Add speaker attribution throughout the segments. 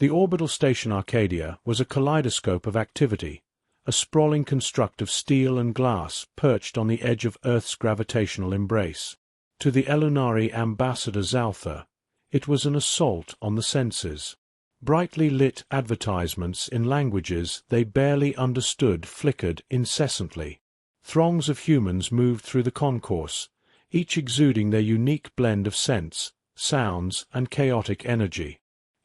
Speaker 1: The orbital station Arcadia was a kaleidoscope of activity, a sprawling construct of steel and glass perched on the edge of Earth's gravitational embrace. To the Elunari ambassador Zaltha, it was an assault on the senses. Brightly lit advertisements in languages they barely understood flickered incessantly. Throngs of humans moved through the concourse, each exuding their unique blend of scents, sounds, and chaotic energy.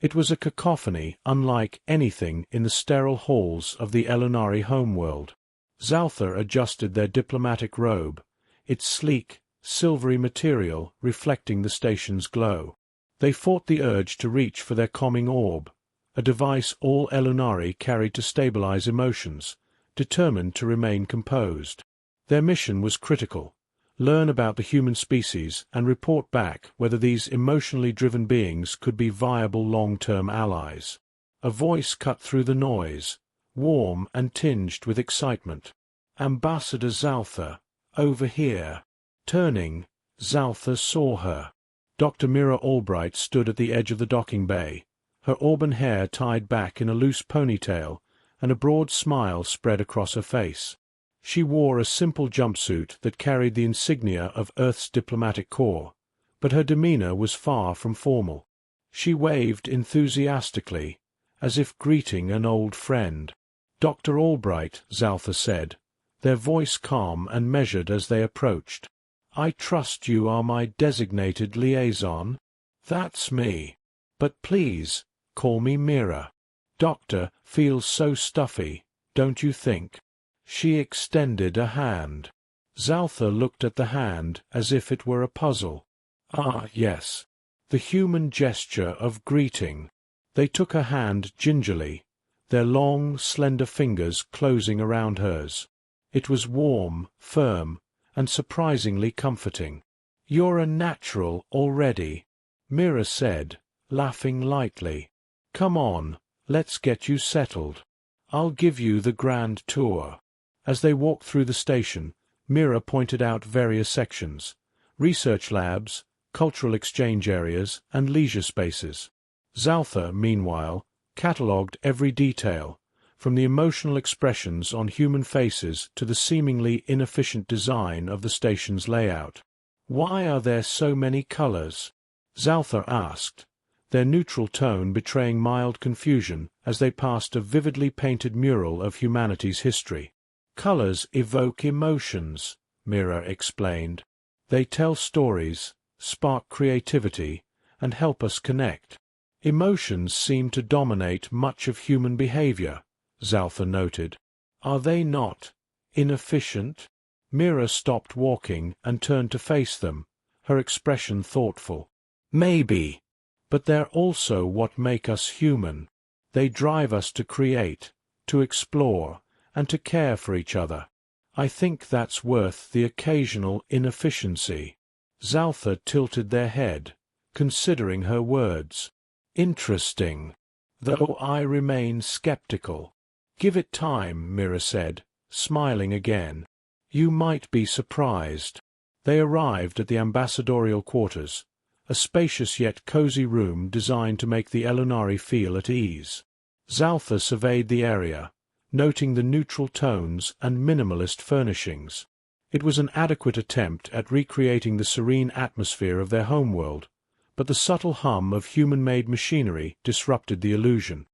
Speaker 1: It was a cacophony unlike anything in the sterile halls of the Elunari homeworld. Zaltha adjusted their diplomatic robe, its sleek, silvery material reflecting the station's glow. They fought the urge to reach for their calming orb, a device all Elunari carried to stabilize emotions, determined to remain composed. Their mission was critical: learn about the human species and report back whether these emotionally driven beings could be viable long-term allies. A voice cut through the noise, warm and tinged with excitement. "Ambassador Zaltha, over here." Turning, Zaltha saw her. Dr. Mira Albright stood at the edge of the docking bay, her auburn hair tied back in a loose ponytail, and a broad smile spread across her face. She wore a simple jumpsuit that carried the insignia of Earth's diplomatic corps, but her demeanor was far from formal. She waved enthusiastically, as if greeting an old friend. "Dr. Albright," Zaltha said, their voice calm and measured as they approached. "I trust you are my designated liaison." "That's me. But please, call me Mira. Doctor feels so stuffy, don't you think?" She extended a hand. Zaltha looked at the hand as if it were a puzzle. Ah, yes. The human gesture of greeting. They took her hand gingerly, their long, slender fingers closing around hers. It was warm, firm, and surprisingly comforting. "You're a natural already," Mira said, laughing lightly. "Come on, let's get you settled. I'll give you the grand tour." As they walked through the station, Mira pointed out various sections: research labs, cultural exchange areas, and leisure spaces. Zaltha, meanwhile, catalogued every detail, from the emotional expressions on human faces to the seemingly inefficient design of the station's layout. "Why are there so many colors?" Zaltha asked, their neutral tone betraying mild confusion as they passed a vividly painted mural of humanity's history. "Colors evoke emotions," Mira explained. "They tell stories, spark creativity, and help us connect. Emotions seem to dominate much of human behavior," Zaltha noted. "Are they not inefficient?" Mira stopped walking and turned to face them, her expression thoughtful. "Maybe. But they're also what make us human. They drive us to create, to explore, and to care for each other. I think that's worth the occasional inefficiency." Zaltha tilted their head, considering her words. "Interesting. Though I remain skeptical." "Give it time," Mira said, smiling again. "You might be surprised." They arrived at the ambassadorial quarters, a spacious yet cozy room designed to make the Elunari feel at ease. Zaltha surveyed the area, noting the neutral tones and minimalist furnishings. It was an adequate attempt at recreating the serene atmosphere of their homeworld, but the subtle hum of human-made machinery disrupted the illusion.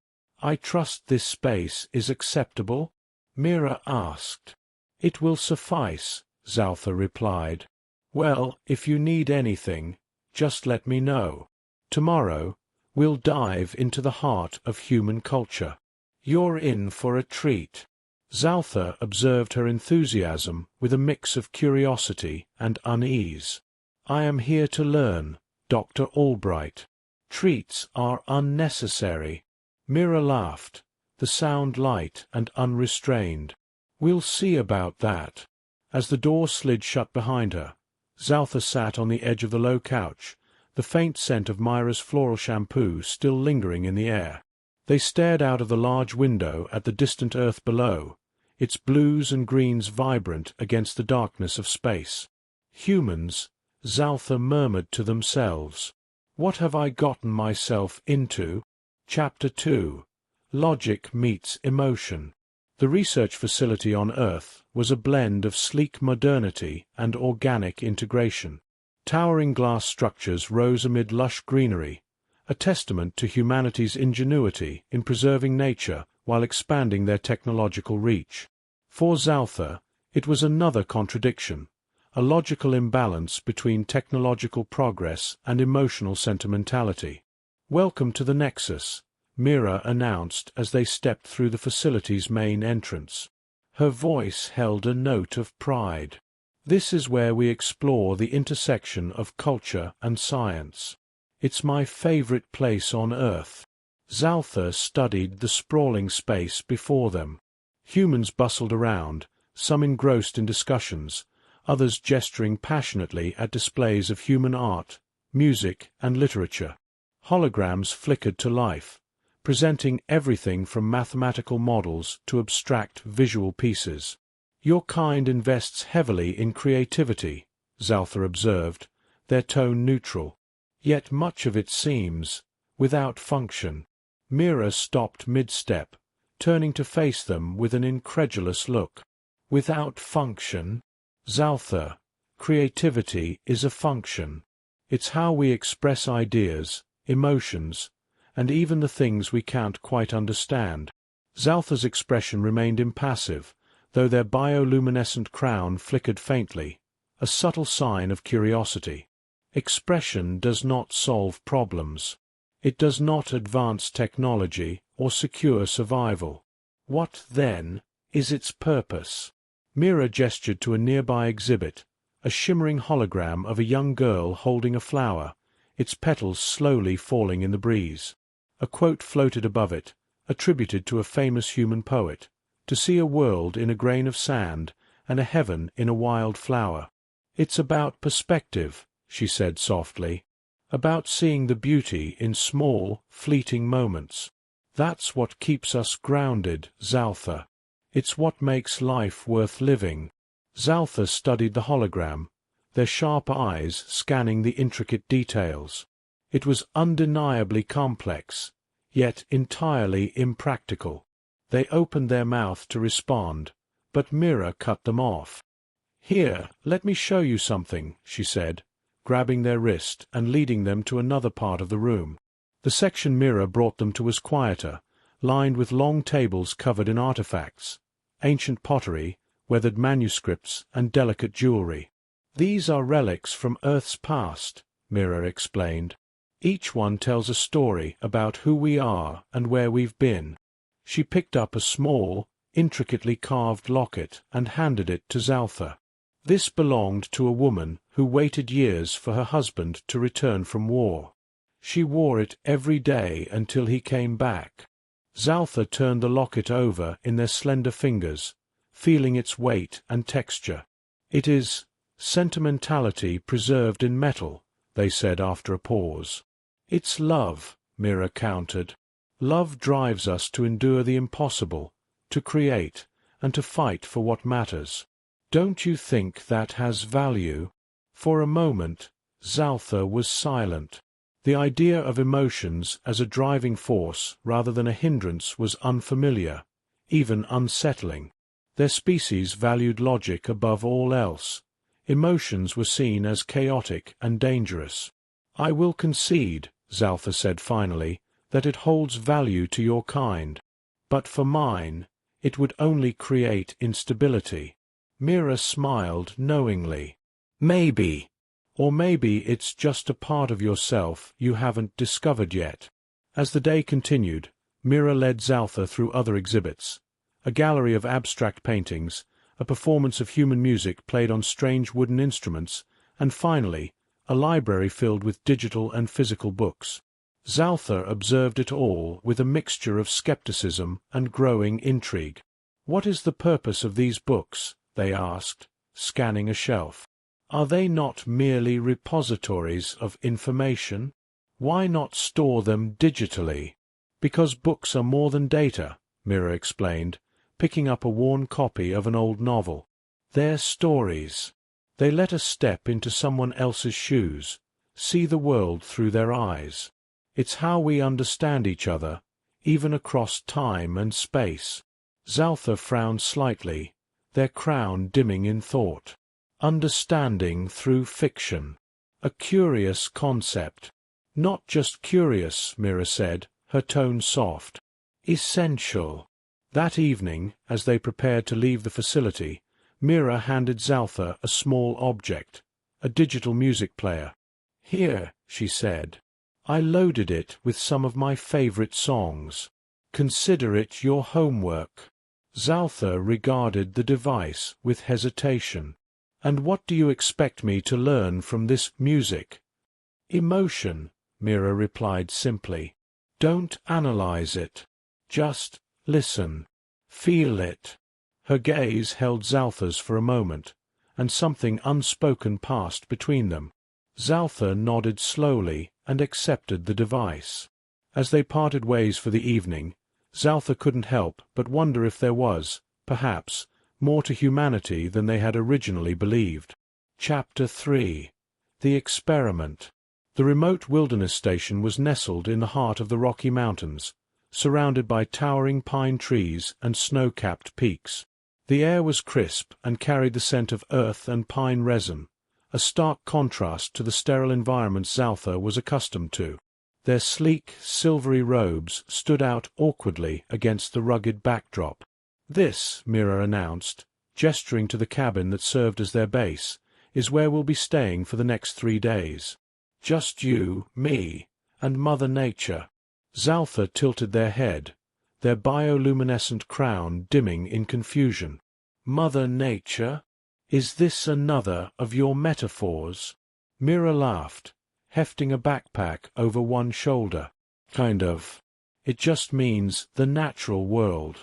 Speaker 1: "I trust this space is acceptable?" Mira asked. "It will suffice," Zaltha replied. "Well, if you need anything, just let me know. Tomorrow, we'll dive into the heart of human culture. You're in for a treat." Zaltha observed her enthusiasm with a mix of curiosity and unease. "I am here to learn, Dr. Albright. Treats are unnecessary." Mira laughed, the sound light and unrestrained. "We'll see about that." As the door slid shut behind her, Zaltha sat on the edge of the low couch, the faint scent of Myra's floral shampoo still lingering in the air. They stared out of the large window at the distant Earth below, its blues and greens vibrant against the darkness of space. "Humans," Zaltha murmured to themselves. "What have I gotten myself into?" Chapter 2. Logic Meets Emotion. The research facility on Earth was a blend of sleek modernity and organic integration. Towering glass structures rose amid lush greenery, a testament to humanity's ingenuity in preserving nature while expanding their technological reach. For Zaltha, it was another contradiction, a logical imbalance between technological progress and emotional sentimentality. "Welcome to the Nexus," Mira announced as they stepped through the facility's main entrance. Her voice held a note of pride. "This is where we explore the intersection of culture and science. It's my favorite place on Earth." Zaltha studied the sprawling space before them. Humans bustled around, some engrossed in discussions, others gesturing passionately at displays of human art, music, and literature. Holograms flickered to life, presenting everything from mathematical models to abstract visual pieces. "Your kind invests heavily in creativity," Zaltha observed, their tone neutral. "Yet much of it seems without function." Mira stopped mid-step, turning to face them with an incredulous look. "Without function?" "Zaltha, creativity is a function. It's how we express ideas, emotions, and even the things we can't quite understand." Zaltha's expression remained impassive, though their bioluminescent crown flickered faintly, a subtle sign of curiosity. Expression does not solve problems. It does not advance technology or secure survival. What, then, is its purpose? Mira gestured to a nearby exhibit, a shimmering hologram of a young girl holding a flower, its petals slowly falling in the breeze. A quote floated above it, attributed to a famous human poet: "To see a world in a grain of sand, and a heaven in a wild flower." "It's about perspective," she said softly. "About seeing the beauty in small, fleeting moments. That's what keeps us grounded, Zaltha. It's what makes life worth living." Zaltha studied the hologram, their sharp eyes scanning the intricate details. It was undeniably complex, yet entirely impractical. They opened their mouth to respond, but Mira cut them off. "Here, let me show you something," she said, grabbing their wrist and leading them to another part of the room. The section Mira brought them to was quieter, lined with long tables covered in artifacts, ancient pottery, weathered manuscripts, and delicate jewelry. "These are relics from Earth's past," Mira explained. "Each one tells a story about who we are and where we've been." She picked up a small, intricately carved locket and handed it to Zaltha. This belonged to a woman who waited years for her husband to return from war. She wore it every day until he came back. Zaltha turned the locket over in their slender fingers, feeling its weight and texture. "It is sentimentality preserved in metal," they said after a pause. "It's love," Mira countered. "Love drives us to endure the impossible, to create, and to fight for what matters. Don't you think that has value?" For a moment, Zaltha was silent. The idea of emotions as a driving force rather than a hindrance was unfamiliar, even unsettling. Their species valued logic above all else. Emotions were seen as chaotic and dangerous. "I will concede," Zaltha said finally, "that it holds value to your kind. But for mine, it would only create instability." Mira smiled knowingly. "Maybe. Or maybe it's just a part of yourself you haven't discovered yet." As the day continued, Mira led Zaltha through other exhibits. A gallery of abstract paintings, a performance of human music played on strange wooden instruments, and finally, a library filled with digital and physical books. Zaltha observed it all with a mixture of skepticism and growing intrigue. "What is the purpose of these books?" they asked, scanning a shelf. "Are they not merely repositories of information? Why not store them digitally?" "Because books are more than data," Mira explained, picking up a worn copy of an old novel. "They're stories. They let us step into someone else's shoes, see the world through their eyes." It's how we understand each other, even across time and space. Zaltha frowned slightly, their crown dimming in thought. Understanding through fiction. A curious concept. Not just curious, Mira said, her tone soft. Essential. That evening, as they prepared to leave the facility, Mira handed Zaltha a small object, a digital music player. Here, she said. I loaded it with some of my favorite songs. Consider it your homework. Zaltha regarded the device with hesitation. And what do you expect me to learn from this music? Emotion, Mira replied simply. Don't analyze it. Just listen. Feel it. Her gaze held Zaltha's for a moment, and something unspoken passed between them. Zaltha nodded slowly and accepted the device. As they parted ways for the evening, Zaltha couldn't help but wonder if there was, perhaps, more to humanity than they had originally believed. Chapter 3. The Experiment. The remote wilderness station was nestled in the heart of the Rocky Mountains, surrounded by towering pine trees and snow-capped peaks. The air was crisp and carried the scent of earth and pine resin, a stark contrast to the sterile environment Zaltha was accustomed to. Their sleek, silvery robes stood out awkwardly against the rugged backdrop. This, Mira announced, gesturing to the cabin that served as their base, is where we'll be staying for the next 3 days. Just you, me, and Mother Nature. Zaltha tilted their head, their bioluminescent crown dimming in confusion. Mother Nature? Is this another of your metaphors? Mira laughed, hefting a backpack over one shoulder. Kind of. It just means the natural world.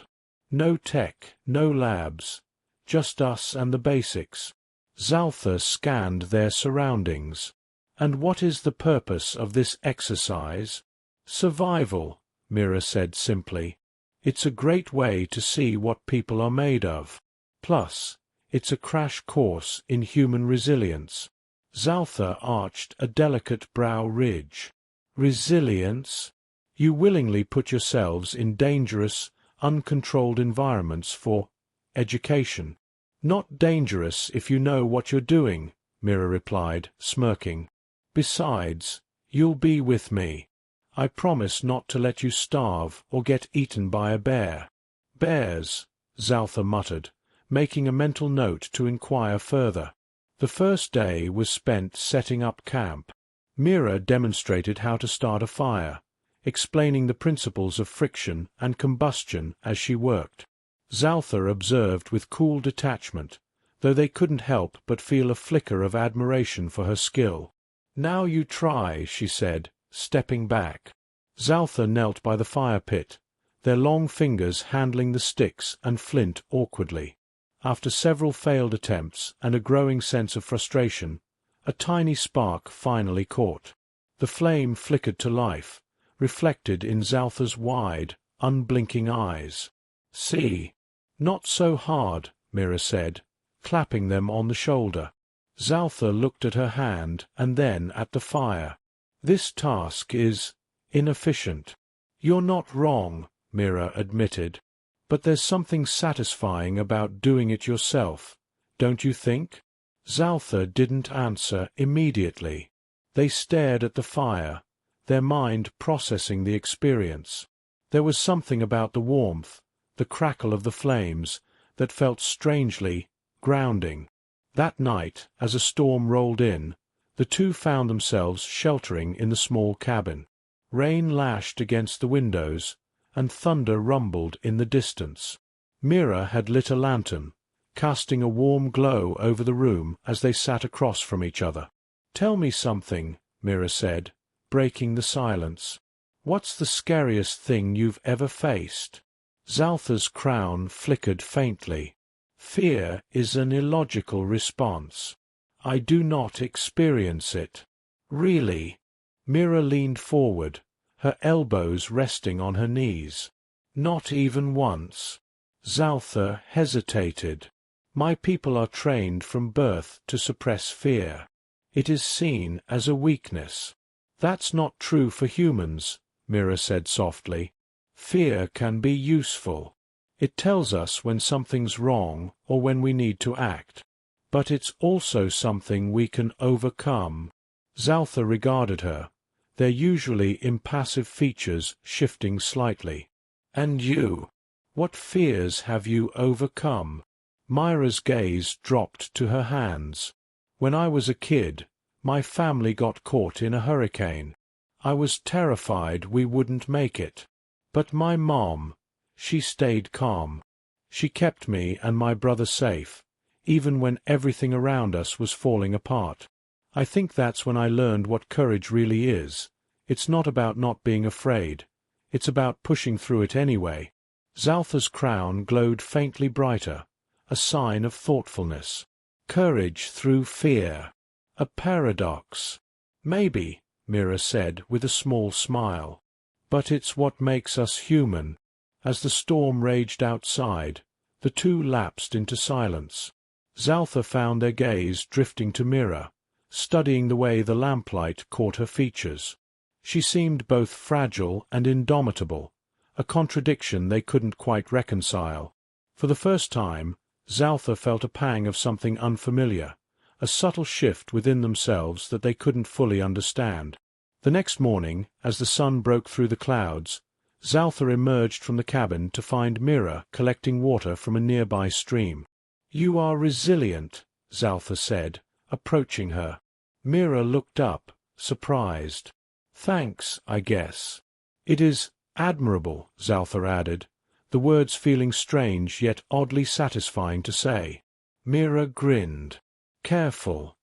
Speaker 1: No tech, no labs, just us and the basics. Zaltha scanned their surroundings. And what is the purpose of this exercise? Survival, Mira said simply. It's a great way to see what people are made of. Plus, it's a crash course in human resilience. Zaltha arched a delicate brow ridge. Resilience? You willingly put yourselves in dangerous, uncontrolled environments for education. Not dangerous if you know what you're doing, Mira replied, smirking. Besides, you'll be with me. I promise not to let you starve or get eaten by a bear. Bears, Zaltha muttered, making a mental note to inquire further. The first day was spent setting up camp. Mira demonstrated how to start a fire, explaining the principles of friction and combustion as she worked. Zaltha observed with cool detachment, though they couldn't help but feel a flicker of admiration for her skill. Now you try, she said, stepping back. Zaltha knelt by the fire pit, their long fingers handling the sticks and flint awkwardly. After several failed attempts and a growing sense of frustration, a tiny spark finally caught. The flame flickered to life, reflected in Zaltha's wide, unblinking eyes. See? Not so hard, Mira said, clapping them on the shoulder. Zaltha looked at her hand and then at the fire. This task is inefficient. You're not wrong, Mira admitted. But there's something satisfying about doing it yourself, don't you think? Zaltha didn't answer immediately. They stared at the fire, their mind processing the experience. There was something about the warmth, the crackle of the flames, that felt strangely grounding. That night, as a storm rolled in, the two found themselves sheltering in the small cabin. Rain lashed against the windows, and thunder rumbled in the distance. Mira had lit a lantern, casting a warm glow over the room as they sat across from each other. "Tell me something," Mira said, breaking the silence. "What's the scariest thing you've ever faced?" Zaltha's crown flickered faintly. "Fear is an illogical response. I do not experience it." "Really?" Mira leaned forward, her elbows resting on her knees. "Not even once." Zaltha hesitated. "My people are trained from birth to suppress fear. It is seen as a weakness. "That's not true for humans," Mira said softly. "Fear can be useful. It tells us when something's wrong or when we need to act. But it's also something we can overcome." Zaltha regarded her, their usually impassive features shifting slightly. "And you? What fears have you overcome?" Myra's gaze dropped to her hands. "When I was a kid, my family got caught in a hurricane. I was terrified we wouldn't make it. But my mom, she stayed calm. She kept me and my brother safe, even when everything around us was falling apart. I think that's when I learned what courage really is. It's not about not being afraid. It's about pushing through it anyway." Zaltha's crown glowed faintly brighter, a sign of thoughtfulness. Courage through fear. A paradox. "Maybe," Mira said with a small smile. "But it's what makes us human." As the storm raged outside, the two lapsed into silence. Zaltha found their gaze drifting to Mira, studying the way the lamplight caught her features. She seemed both fragile and indomitable, a contradiction they couldn't quite reconcile. For the first time, Zaltha felt a pang of something unfamiliar, a subtle shift within themselves that they couldn't fully understand. The next morning, as the sun broke through the clouds, Zaltha emerged from the cabin to find Mira collecting water from a nearby stream. "You are resilient," Zaltha said, approaching her. Mira looked up, surprised. "Thanks, I guess." "It is admirable," Zaltha added, the words feeling strange yet oddly satisfying to say. Mira grinned. "Careful.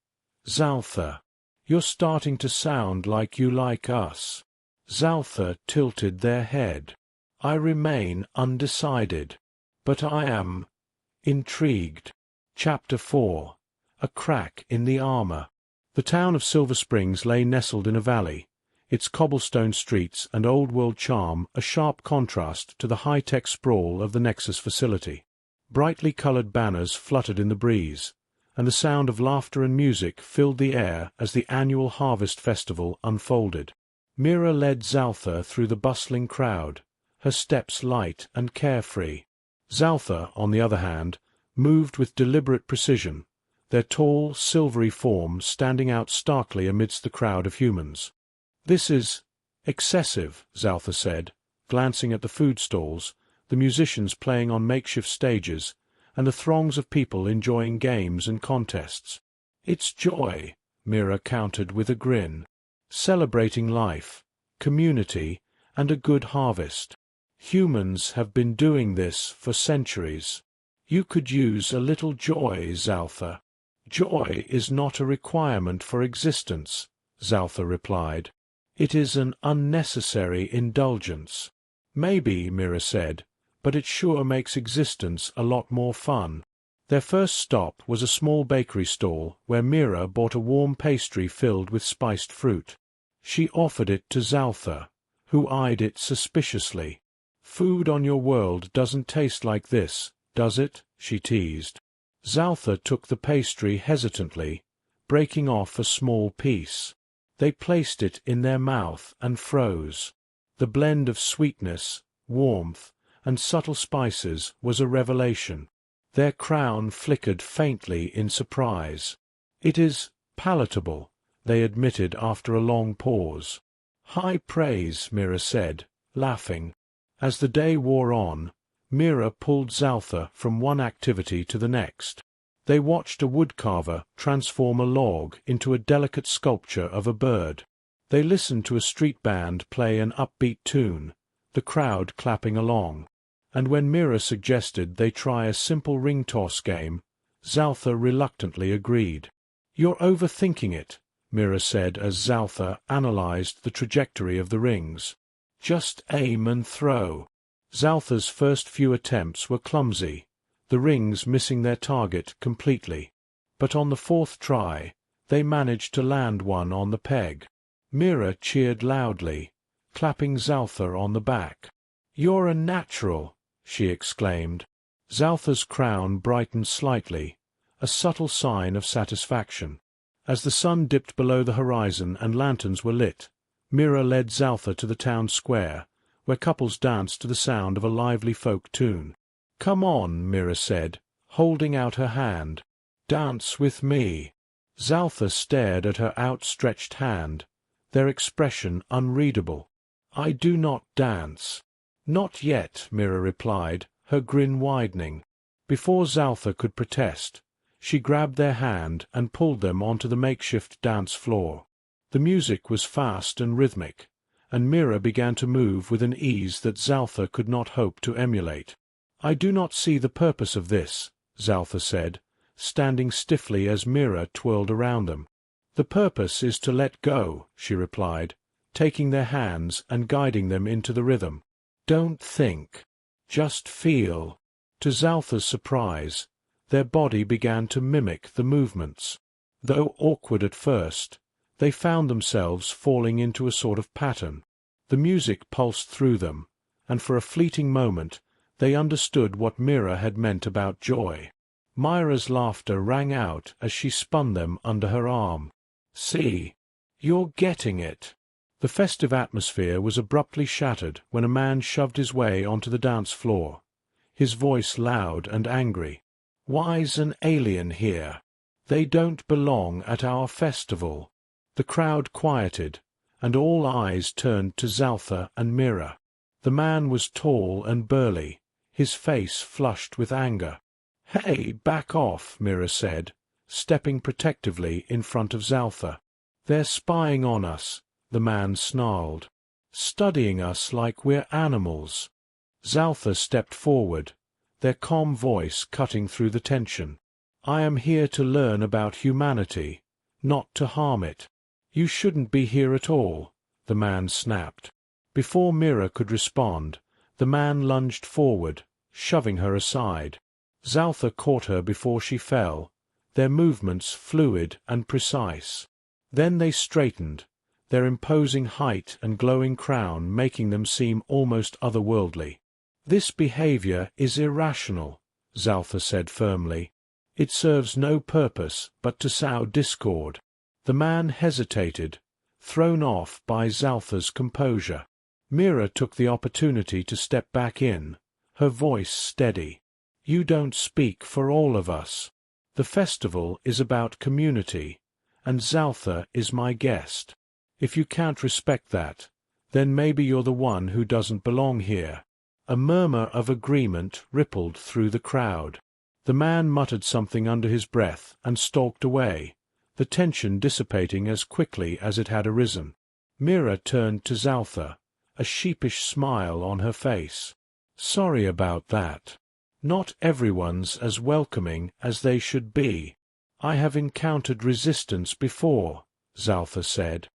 Speaker 1: Zaltha, you're starting to sound like you like us." Zaltha tilted their head. "I remain undecided, but I am intrigued." Chapter 4. A Crack in the Armor. The town of Silver Springs lay nestled in a valley, its cobblestone streets and old-world charm a sharp contrast to the high-tech sprawl of the Nexus facility. Brightly colored banners fluttered in the breeze, and the sound of laughter and music filled the air as the annual Harvest Festival unfolded. Mira led Zaltha through the bustling crowd, her steps light and carefree. Zaltha, on the other hand, moved with deliberate precision, their tall, silvery form standing out starkly amidst the crowd of humans. "This is excessive," Zaltha said, glancing at the food stalls, the musicians playing on makeshift stages, and the throngs of people enjoying games and contests. "It's joy," Mira countered with a grin. "Celebrating life, community, and a good harvest. Humans have been doing this for centuries. You could use a little joy, Zaltha." "Joy is not a requirement for existence," Zaltha replied. "It is an unnecessary indulgence." "Maybe," Mira said, "but it sure makes existence a lot more fun." Their first stop was a small bakery stall where Mira bought a warm pastry filled with spiced fruit. She offered it to Zaltha, who eyed it suspiciously. "Food on your world doesn't taste like this, does it?" she teased. Zaltha took the pastry hesitantly, breaking off a small piece. They placed it in their mouth and froze. The blend of sweetness, warmth, and subtle spices was a revelation. Their crown flickered faintly in surprise. "It is palatable," they admitted after a long pause. "High praise," Mira said, laughing. As the day wore on, Mira pulled Zaltha from one activity to the next. They watched a woodcarver transform a log into a delicate sculpture of a bird. They listened to a street band play an upbeat tune, the crowd clapping along. And when Mira suggested they try a simple ring toss game, Zaltha reluctantly agreed. "You're overthinking it," Mira said as Zaltha analyzed the trajectory of the rings. "Just aim and throw." Zaltha's first few attempts were clumsy, the rings missing their target completely. But on the fourth try, they managed to land one on the peg. Mira cheered loudly, clapping Zaltha on the back. "You're a natural!" she exclaimed. Zaltha's crown brightened slightly, a subtle sign of satisfaction. As the sun dipped below the horizon and lanterns were lit, Mira led Zaltha to the town square, where couples danced to the sound of a lively folk tune. "Come on," Mira said, holding out her hand. "Dance with me." Zaltha stared at her outstretched hand, their expression unreadable. "I do not dance." "Not yet," Mira replied, her grin widening. Before Zaltha could protest, she grabbed their hand and pulled them onto the makeshift dance floor. The music was fast and rhythmic, and Mira began to move with an ease that Zaltha could not hope to emulate. "I do not see the purpose of this," Zaltha said, standing stiffly as Mira twirled around them. "The purpose is to let go," she replied, taking their hands and guiding them into the rhythm. "Don't think. Just feel." To Zaltha's surprise, their body began to mimic the movements. Though awkward at first, they found themselves falling into a sort of pattern. The music pulsed through them, and for a fleeting moment they understood what Mira had meant about joy. Myra's laughter rang out as she spun them under her arm. "See, you're getting it." The festive atmosphere was abruptly shattered when a man shoved his way onto the dance floor, his voice loud and angry. "Why's an alien here? They don't belong at our festival." The crowd quieted, and all eyes turned to Zaltha and Mira. The man was tall and burly, his face flushed with anger. "Hey, back off," Mira said, stepping protectively in front of Zaltha. "They're spying on us," the man snarled. "Studying us like we're animals." Zaltha stepped forward, their calm voice cutting through the tension. "I am here to learn about humanity, not to harm it." "You shouldn't be here at all," the man snapped. Before Mira could respond, the man lunged forward, shoving her aside. Zaltha caught her before she fell, their movements fluid and precise. Then they straightened, their imposing height and glowing crown making them seem almost otherworldly. "This behavior is irrational," Zaltha said firmly. "It serves no purpose but to sow discord." The man hesitated, thrown off by Zaltha's composure. Mira took the opportunity to step back in, her voice steady. "You don't speak for all of us. The festival is about community, and Zaltha is my guest. If you can't respect that, then maybe you're the one who doesn't belong here." A murmur of agreement rippled through the crowd. The man muttered something under his breath and stalked away, the tension dissipating as quickly as it had arisen. Mira turned to Zaltha, a sheepish smile on her face. "Sorry about that. Not everyone's as welcoming as they should be." "I have encountered resistance before," Zaltha said.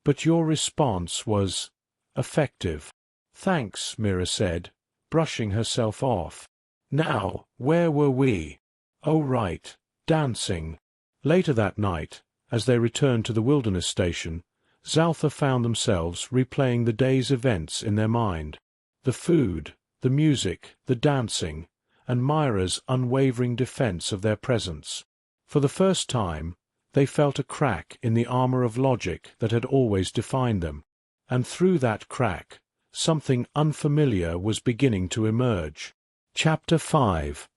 Speaker 1: "But your response was effective." "Thanks," Mira said, brushing herself off. "Now, where were we? Oh right, dancing." Later that night, as they returned to the wilderness station, Zaltha found themselves replaying the day's events in their mind. The food, the music, the dancing, and Myra's unwavering defense of their presence. For the first time, they felt a crack in the armor of logic that had always defined them, and through that crack, something unfamiliar was beginning to emerge. Chapter 5.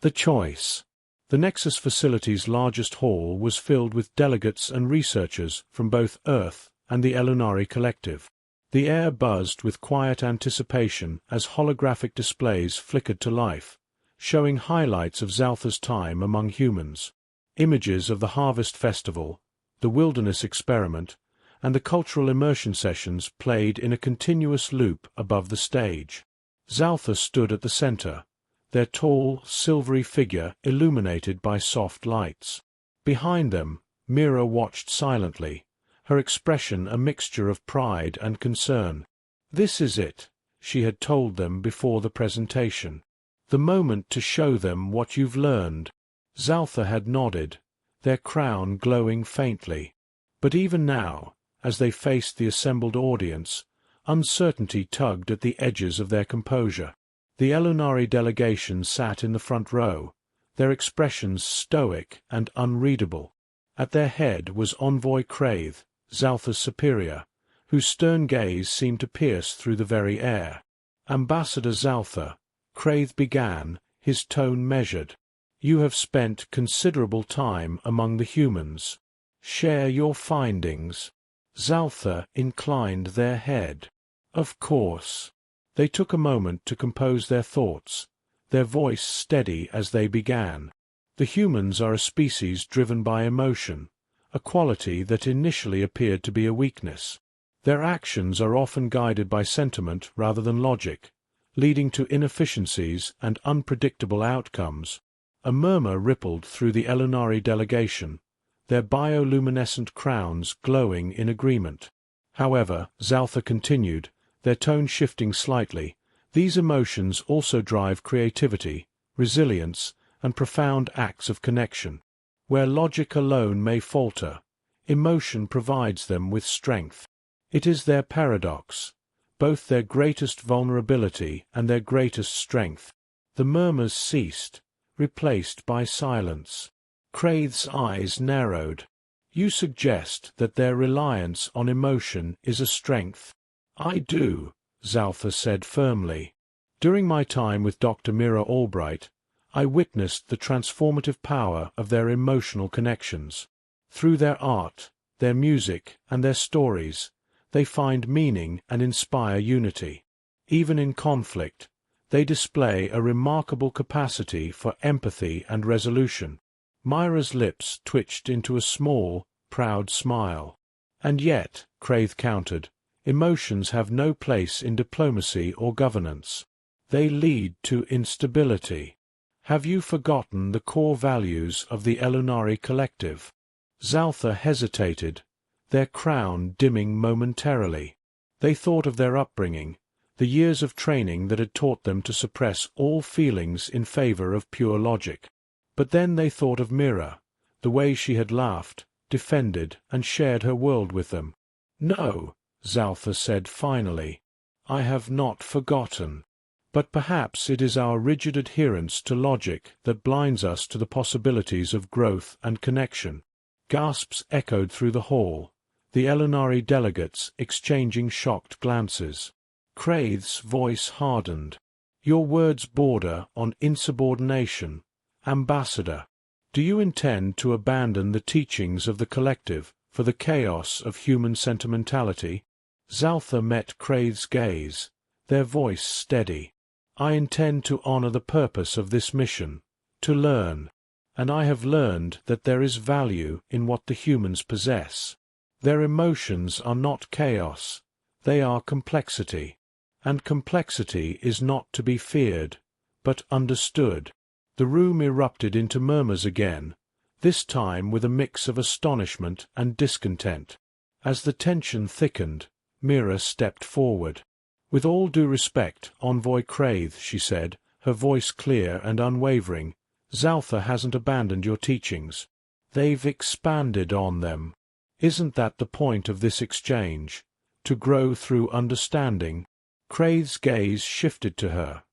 Speaker 1: The Choice. The Nexus facility's largest hall was filled with delegates and researchers from both Earth and the Elunari Collective. The air buzzed with quiet anticipation as holographic displays flickered to life, showing highlights of Zaltha's time among humans. Images of the Harvest Festival, the Wilderness Experiment, and the cultural immersion sessions played in a continuous loop above the stage. Zaltha stood at the center, their tall, silvery figure illuminated by soft lights. Behind them, Mira watched silently, her expression a mixture of pride and concern. "This is it," she had told them before the presentation. "The moment to show them what you've learned." Zaltha had nodded, their crown glowing faintly. But even now, as they faced the assembled audience, uncertainty tugged at the edges of their composure. The Elunari delegation sat in the front row, their expressions stoic and unreadable. At their head was Envoy Crave, Zaltha's superior, whose stern gaze seemed to pierce through the very air. "Ambassador Zaltha," Craith began, his tone measured, "you have spent considerable time among the humans. Share your findings." Zaltha inclined their head. "Of course." They took a moment to compose their thoughts, their voice steady as they began. "The humans are a species driven by emotion, a quality that initially appeared to be a weakness. Their actions are often guided by sentiment rather than logic, leading to inefficiencies and unpredictable outcomes." A murmur rippled through the Elunari delegation, their bioluminescent crowns glowing in agreement. "However," Zaltha continued, their tone shifting slightly, "these emotions also drive creativity, resilience, and profound acts of connection. Where logic alone may falter, emotion provides them with strength. It is their paradox, both their greatest vulnerability and their greatest strength." The murmurs ceased, replaced by silence. Craith's eyes narrowed. "You suggest that their reliance on emotion is a strength?" "I do," Zaltha said firmly. "During my time with Dr. Mira Albright, I witnessed the transformative power of their emotional connections. Through their art, their music, and their stories, they find meaning and inspire unity. Even in conflict, they display a remarkable capacity for empathy and resolution." Myra's lips twitched into a small, proud smile. "And yet," Craith countered, "emotions have no place in diplomacy or governance. They lead to instability. Have you forgotten the core values of the Elunari collective?" Zaltha hesitated, their crown dimming momentarily. They thought of their upbringing, the years of training that had taught them to suppress all feelings in favor of pure logic. But then they thought of Mira, the way she had laughed, defended, and shared her world with them. "No," Zaltha said finally, "I have not forgotten. But perhaps it is our rigid adherence to logic that blinds us to the possibilities of growth and connection." Gasps echoed through the hall, the Elunari delegates exchanging shocked glances. Craith's voice hardened. "Your words border on insubordination. Ambassador, do you intend to abandon the teachings of the collective for the chaos of human sentimentality?" Zaltha met Craith's gaze, their voice steady. "I intend to honor the purpose of this mission, to learn. And I have learned that there is value in what the humans possess. Their emotions are not chaos, they are complexity. And complexity is not to be feared, but understood." The room erupted into murmurs again, this time with a mix of astonishment and discontent. As the tension thickened, Mira stepped forward. "With all due respect, Envoy Craith," she said, her voice clear and unwavering, "Zaltha hasn't abandoned your teachings. They've expanded on them. Isn't that the point of this exchange? To grow through understanding?" Craith's gaze shifted to her,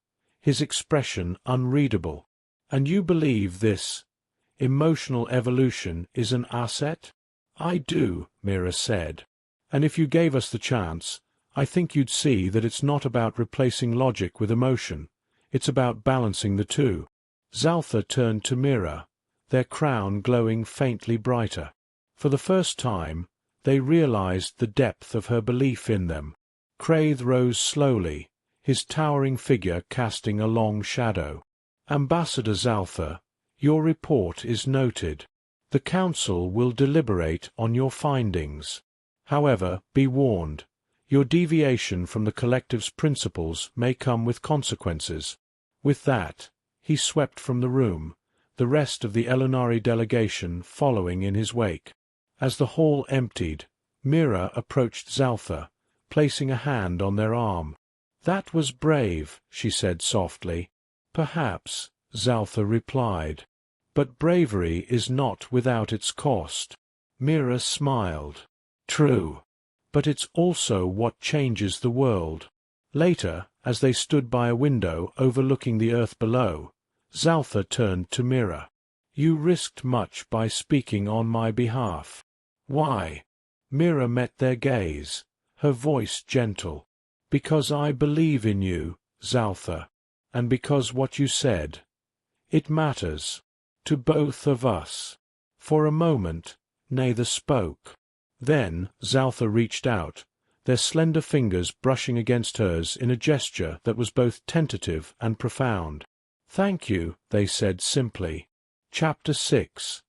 Speaker 1: his expression unreadable. "And you believe this emotional evolution is an asset?" "I do," Mira said. "And if you gave us the chance, I think you'd see that it's not about replacing logic with emotion. It's about balancing the two." Zaltha turned to Mira, their crown glowing faintly brighter. For the first time, they realized the depth of her belief in them. Craith rose slowly, his towering figure casting a long shadow. "Ambassador Zaltha, your report is noted. The Council will deliberate on your findings. However, be warned, your deviation from the collective's principles may come with consequences." With that, he swept from the room, the rest of the Elunari delegation following in his wake. As the hall emptied, Mira approached Zaltha, placing a hand on their arm. "That was brave," she said softly. "Perhaps," Zaltha replied. "But bravery is not without its cost." Mira smiled. "True. But it's also what changes the world." Later, as they stood by a window overlooking the earth below, Zaltha turned to Mira. "You risked much by speaking on my behalf." "Why?" Mira met their gaze, her voice gentle. "Because I believe in you, Zaltha, and because what you said, it matters. To both of us." For a moment, neither spoke. Then Zaltha reached out, their slender fingers brushing against hers in a gesture that was both tentative and profound. "Thank you," they said simply. Chapter 6.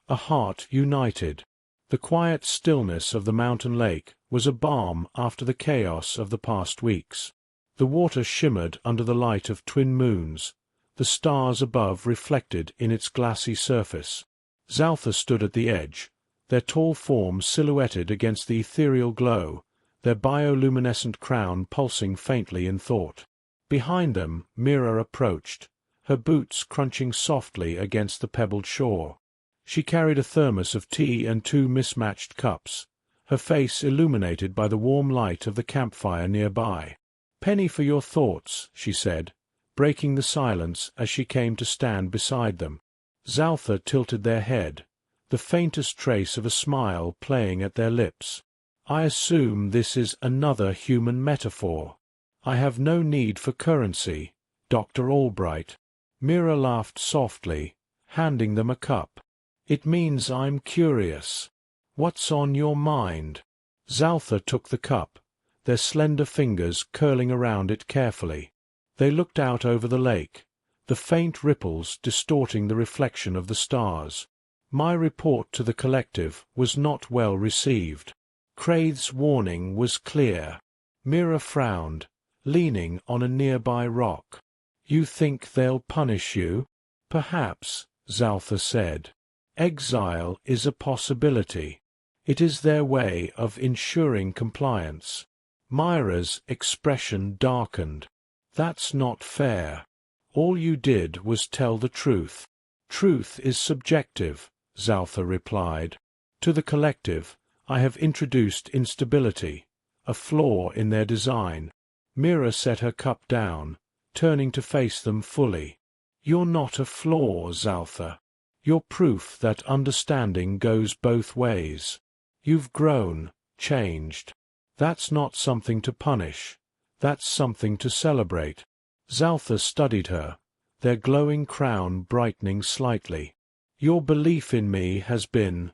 Speaker 1: A Heart United. The quiet stillness of the mountain lake was a balm after the chaos of the past weeks. The water shimmered under the light of twin moons, the stars above reflected in its glassy surface. Zaltha stood at the edge, their tall forms silhouetted against the ethereal glow, their bioluminescent crown pulsing faintly in thought. Behind them, Mira approached, her boots crunching softly against the pebbled shore. She carried a thermos of tea and 2 mismatched cups, her face illuminated by the warm light of the campfire nearby. "Penny for your thoughts," she said, breaking the silence as she came to stand beside them. Zaltha tilted their head, the faintest trace of a smile playing at their lips. "I assume this is another human metaphor. I have no need for currency, Dr. Albright." Mira laughed softly, handing them a cup. "It means I'm curious. What's on your mind?" Zaltha took the cup, their slender fingers curling around it carefully. They looked out over the lake, the faint ripples distorting the reflection of the stars. "My report to the collective was not well received. Craith's warning was clear." Mira frowned, leaning on a nearby rock. "You think they'll punish you?" "Perhaps," Zaltha said. "Exile is a possibility. It is their way of ensuring compliance." Myra's expression darkened. "That's not fair. All you did was tell the truth." "Truth is subjective," Zaltha replied. "To the collective, I have introduced instability, a flaw in their design." Mira set her cup down, turning to face them fully. "You're not a flaw, Zaltha. You're proof that understanding goes both ways. You've grown, changed. That's not something to punish. That's something to celebrate." Zaltha studied her, their glowing crown brightening slightly. "Your belief in me has been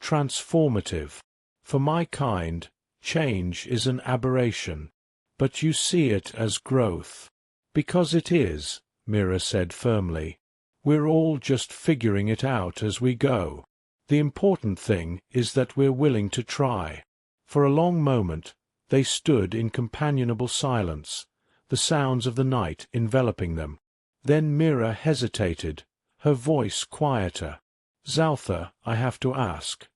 Speaker 1: transformative. For my kind, change is an aberration. But you see it as growth." "Because it is," Mira said firmly. "We're all just figuring it out as we go. The important thing is that we're willing to try." For a long moment, they stood in companionable silence, the sounds of the night enveloping them. Then Mira hesitated, her voice quieter. "Zaltha, I have to ask.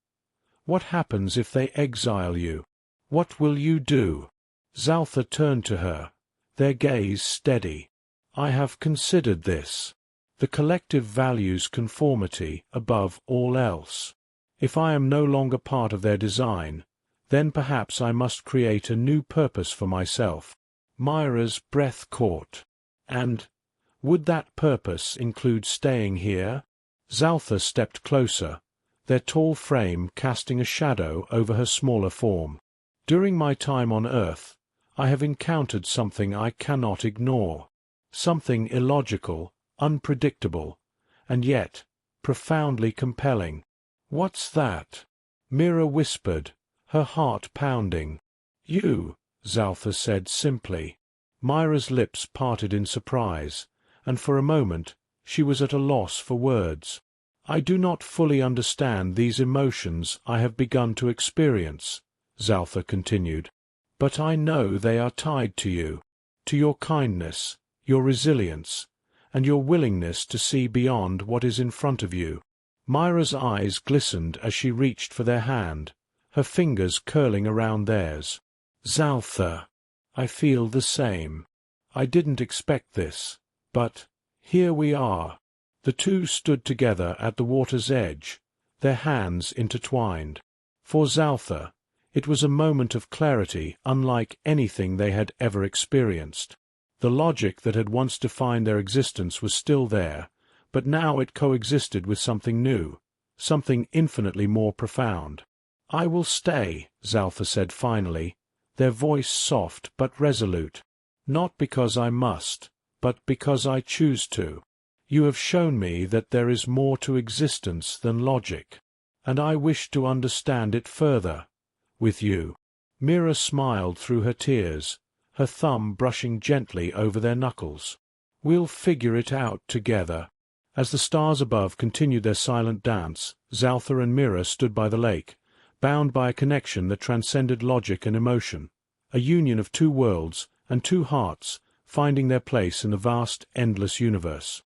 Speaker 1: What happens if they exile you? What will you do?" Zaltha turned to her, their gaze steady. "I have considered this. The collective values conformity above all else. If I am no longer part of their design, then perhaps I must create a new purpose for myself." Myra's breath caught. "And would that purpose include staying here?" Zaltha stepped closer, their tall frame casting a shadow over her smaller form. "During my time on Earth, I have encountered something I cannot ignore. Something illogical, unpredictable, and yet profoundly compelling." "What's that?" Mira whispered, her heart pounding. "You," Zaltha said simply. Myra's lips parted in surprise, and for a moment she was at a loss for words. "I do not fully understand these emotions I have begun to experience," Zaltha continued, "but I know they are tied to you, to your kindness, your resilience, and your willingness to see beyond what is in front of you." Myra's eyes glistened as she reached for their hand, her fingers curling around theirs. "Zaltha, I feel the same. I didn't expect this, but here we are." The two stood together at the water's edge, their hands intertwined. For Zaltha, it was a moment of clarity unlike anything they had ever experienced. The logic that had once defined their existence was still there, but now it coexisted with something new, something infinitely more profound. "I will stay," Zaltha said finally, their voice soft but resolute. "Not because I must, but because I choose to. You have shown me that there is more to existence than logic, and I wish to understand it further, with you." Mira smiled through her tears, her thumb brushing gently over their knuckles. "We'll figure it out together." As the stars above continued their silent dance, Zaltha and Mira stood by the lake, bound by a connection that transcended logic and emotion, a union of two worlds and two hearts finding their place in the vast, endless universe.